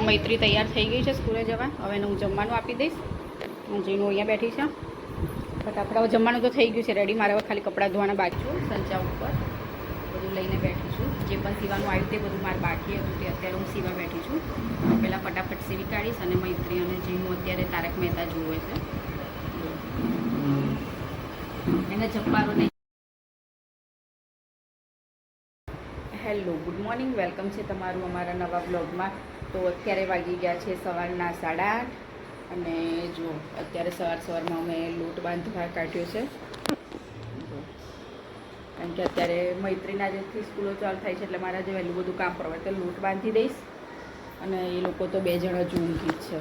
મૈત્રી તૈયાર થઈ ગઈ છે સ્કૂલે જવા. હવે એને હું જમવાનું આપી દઈશ. જીનું અહીંયા બેઠી છે. ફટાફટ હવે જમવાનું તો થઈ ગયું છે રેડી. મારે હવે ખાલી કપડાં ધોવાના બાકી છું. સંચા ઉપર બધું લઈને બેઠી છું. જે પણ સીવાનું આવ્યું તે બધું મારે બાકી હતું તે અત્યારે હું સીવા બેઠી છું. પહેલાં ફટાફટ સીવી કાઢીશ અને મૈત્રી અને જીનું અત્યારે તારક મહેતા જુએ છે. એને જપ્પારો નહીં. હેલો, ગુડ મોર્નિંગ, વેલકમ છે તમારું અમારા નવા બ્લોગમાં. તો અત્યારે વાગી ગયા છે સવારના 8:30 અને જો અત્યારે સવારમાં અમે લોટ બાંધવા કાઢ્યો છે. કારણ કે અત્યારે મૈત્રીના જેથી સ્કૂલો ચાલુ થાય છે એટલે મારા જે વહેલું બધું કામ પરવાય તો લોટ બાંધી દઈશ. અને એ લોકો તો 2 જણા જ ઊંઘી છે.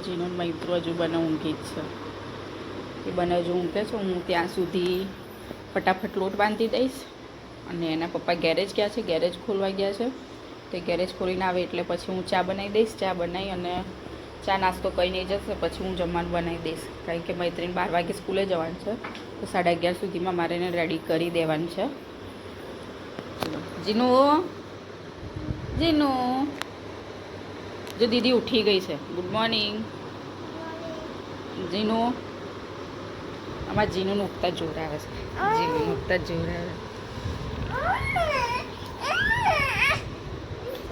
જેનો મૈત્રો હજુ બને ઊંઘી જ છે. એ બને હજુ ઊંઘે છે. હું ત્યાં સુધી ફટાફટ લોટ બાંધી દઈશ. અને એના પપ્પા ગેરેજ ગયા છે, ગેરેજ ખોલવા ગયા છે. તે ગેરેજ ખોલીને આવે એટલે પછી હું ચા બનાવી દઈશ. ચા બનાવી અને ચા નાસ્તો કરીને જશે પછી હું જમવાનું બનાવી દઈશ. કારણ કે મૈત્રીને 12 વાગે સ્કૂલે જવાનું છે તો 11:30 સુધીમાં મારે એને રેડી કરી દેવાનું છે. જીનું જીનું જો દીદી ઉઠી ગઈ છે. Good morning Jinu. આમાં જીનું ઉઠતા જોર આવે છે. જીનું ઉઠતા જોર આવે.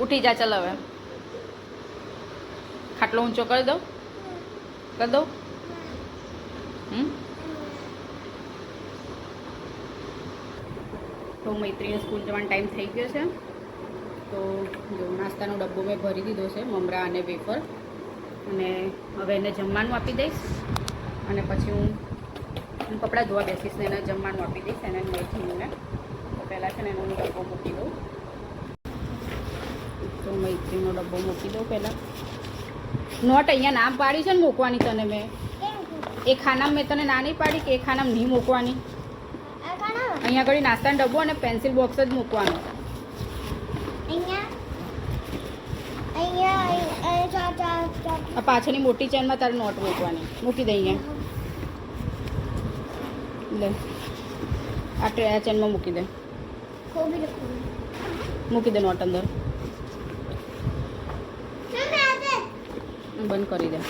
ઉઠી જા. ચાલ હવે ખાટલો ઊંચો કરી દઉં. તો મૈત્રીને સ્કૂલ જવાનો ટાઈમ થઈ ગયો છે. તો જો નાસ્તાનો ડબ્બો મેં ભરી દીધો છે, મમરા અને વેફર. અને હવે એને જમવાનું આપી દઈશ. અને પછી હું કપડાં ધોવા બેસીશ ને એને જમવાનું આપી દઈશ. એને મૈત્રીને તો પહેલાં છે ને એનો ડબ્બો મૂકી દઉં. તો મૈત્રીનો ડબ્બો મૂકી દઉં પહેલાં. નોટ અહીંયા નામ પાડી છે ને મૂકવાની તને મેં. એ ખાનામાં મેં તને ના નહીં પાડી કે એ ખાનામાં નહીં મૂકવાની. અહીંયા આગળ નાસ્તાનો ડબ્બો અને પેન્સિલ બોક્સ જ મૂકવાનો. આ પાછળની મોટી ચેનમાં તારે નોટ મૂકવાની. મૂકી દે અહીંયા. લે આ ચેનમાં મૂકી દે. મૂકી દે નોટ અંદર. બંધ કરી દે.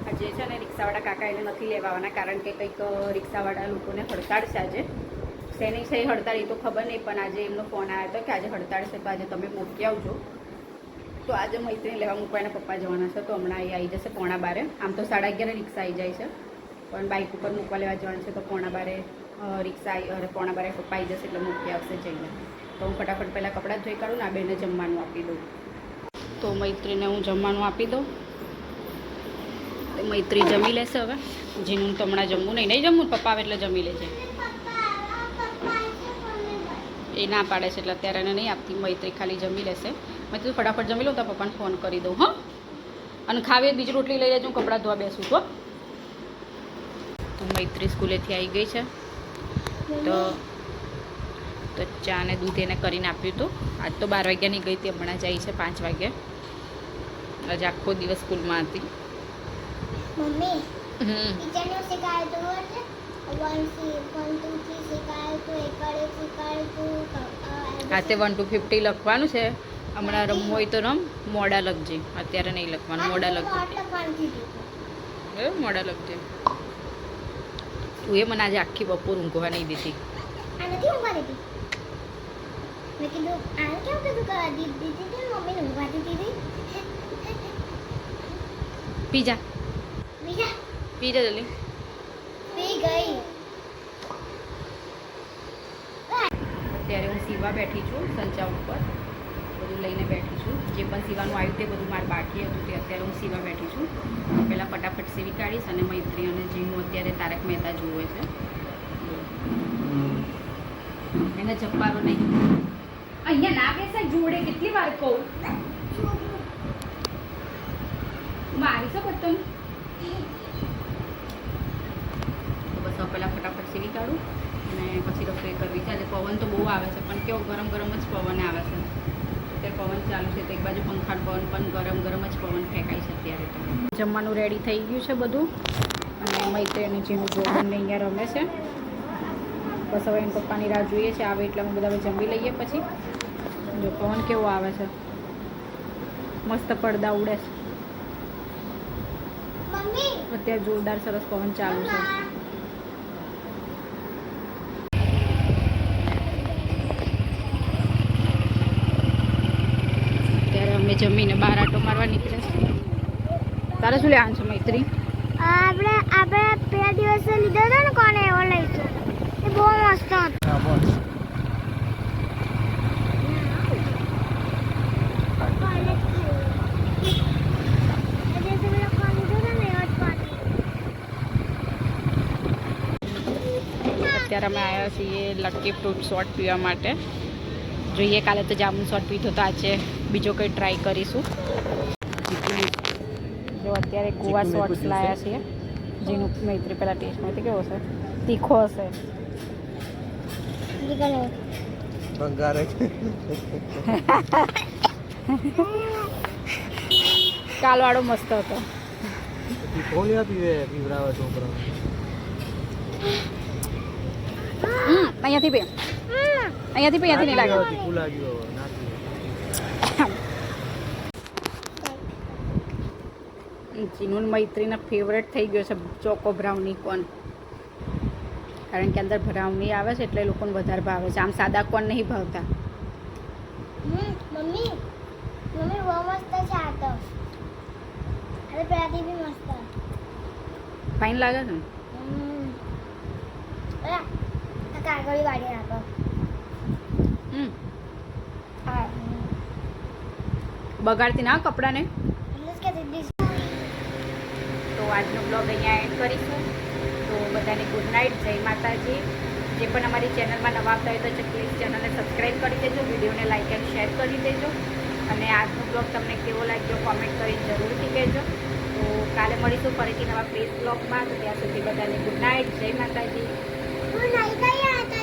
આજે છે ને રિક્ષાવાળા કાકા એને નથી લેવાના કારણ કે કંઈક રિક્ષાવાળા લોકોને હડતાળ છે આજે. શેની છે હડતાળ એ તો ખબર નહીં, પણ આજે એમનો ફોન આવ્યો હતો કે આજે હડતાળ છે તો આજે તમે મૂકી આવજો. તો આજે મૈત્રીને લેવા મૂકવા એના પપ્પા જવાના છે તો હમણાં એ આવી જશે 11:30. આમ તો 11:30 રિક્ષા આવી જાય છે પણ બાઇક ઉપર મૂકવા લેવા જવાનું છે તો 11:30 રિક્ષા આવી 11:30 પપ્પા આવી જશે એટલે મૂકી આવશે જઈને. તો હું ફટાફટ પહેલાં કપડાં ધોઈ કાઢું ને આ બેને જમવાનું આપી દઉં. તો મૈત્રીને હું જમવાનું આપી દઉં. મૈત્રી જમી લેશે હવે. જીનું તો હમણાં જમવું નહીં જમવું. પપ્પા આવે એટલે જમી લેજે. એ ના પાડે છે એટલે અત્યારે એને નહીં આપતી. મૈત્રી ખાલી જમી લેશે. મેં તું ફટાફટ જમી લઉં તો પપ્પાને ફોન કરી દઉં. હા, અને ખાવી બીજી રોટલી લઈ લેજો. હું કપડાં ધોવા બેસું તો. મૈત્રી સ્કૂલેથી આવી ગઈ છે તો ચા ને દૂધ એને કરીને આપ્યું હતું. આજ તો 12 વાગ્યાની ગઈ હતી, હમણાં જાય છે 5 વાગે. આજે આખો દિવસ સ્કૂલમાં હતી. મમ્મી ટીચરને શીખાડતું હતું 1 2 3 શીખાડતું, એકડે શીખાડતું. આ તે 1 to 50 લખવાનું છે. હમણાં રમવું હોય તો રમ. મોડા લખજે. અત્યારે નહીં લખવાનું. મોડા લખજે. મોડા લખજે. તું એ મને આજે આખી બપોર ઊંઘવા નહીં દીધી. નથી ઊંઘવા દીધી. મેં કીધું આને કેવું કીધું કરવા દીધી હતી મમ્મીને ઊંઘવા દીધી. પીજા જલ્દી. પી ગઈ. અત્યારે હું સીવા બેઠી છું. સંચા ઉપર બધું લઈને બેઠી છું. જે પણ સીવાનું આવ્યું તે બધું મારે બાકી હતું તે અત્યારે હું સીવા બેઠી છું. પહેલાં ફટાફટ સીવી કાઢીશ અને મૈત્રી અને જીનું અત્યારે તારક મહેતા જુએ છે. એને જપ્પારો નહીં. અહીંયા ના બેસાય જોડે. કેટલી વાર કહું મારી શકો તમે. તો બસ પહેલાં ફટાફટ સીવી કાઢું અને પછી રસોઈ કરવી છે. આજે પવન તો બહુ આવે છે પણ કેવો ગરમ જ પવન આવે છે. અત્યારે પવન ચાલુ ચાલુ છે તો એક બાજુ પંખાનો પવન પણ ગરમ ગરમ જ પવન ફેંકાય છે અત્યારે તો. જમવાનું રેડી થઈ ગયું છે બધું અને મૈત્રી અને જેનું જોડને અહીંયા રમે છે. બસ હવે એના પપ્પાની રાહ જોઈએ છે, આવે એટલે અમે બધા હવે જમી લઈએ. પછી જો પવન કેવો આવે છે, મસ્ત પડદા ઉડે છે. મમ્મી અત્યારે જોરદાર સરસ પવન ચાલુ છે. અત્યારે અમે જમીને બહાર આટો મારવા નીકળ્યા છે. તારે શું લેવાનું છે મૈત્રી? આપણે પેલા દિવસે લીધો હતો ને, કોને એવો લઈશું, એ બહુ મસ્ત હતો. અત્યારે અમે આવ્યા છીએ લકી ફ્રૂટ શોટ પીવા માટે. જોઈએ કાલે તો જામુન શોટ પીધો, તો આજે બીજો કંઈ ટ્રાય કરીશું. જો અત્યારે ગોવા શોટ્સ લાવ્યા છીએ, જેનું મૈત્રી પહેલાં ટેસ્ટ નથી. કેવો છે? તીખો હશે. કાલવાળો મસ્ત હતો. અહીંયાથી પી, અહીંયાથી નહીં લાગે. જીનું મૈત્રીના ફેવરેટ થઈ ગયો છે ચોકો બ્રાઉની કોન, કારણ કે અંદર બ્રાઉની આવે છે એટલે એ લોકોને વધારે ભાવે છે. આમ સાદા કોન નહીં ભાવતા. મમ્મી બહુ મસ્ત છે આ તો. અરે પેલાથી બી મસ્ત. ફાઇન લાગે છે ને? આ કાગળી વાળી આપો. હા બગાડતી ના કપડાને. એટલે જ કહેતી હતી. તો આજનો બ્લોગ અહીંયા એન્ડ કરીશું. તો બધાને ગુડ નાઇટ, જય માતાજી. જે પણ અમારી ચેનલમાં નવા આવતા હોય તો પ્લીઝ ચેનલને સબસ્ક્રાઈબ કરી દેજો, વિડીયોને લાઇક એન્ડ શેર કરી દેજો. અને આજનો બ્લોગ તમને કેવો લાગ્યો કોમેન્ટ કરી જરૂરથી કહેજો. તો કાલે મળીશું ફરીથી નવા ફ્રેશ બ્લોગમાં. તો ત્યાં સુધી બધાને ગુડ નાઇટ, જય માતાજી. હું નહીં ગયા હતા.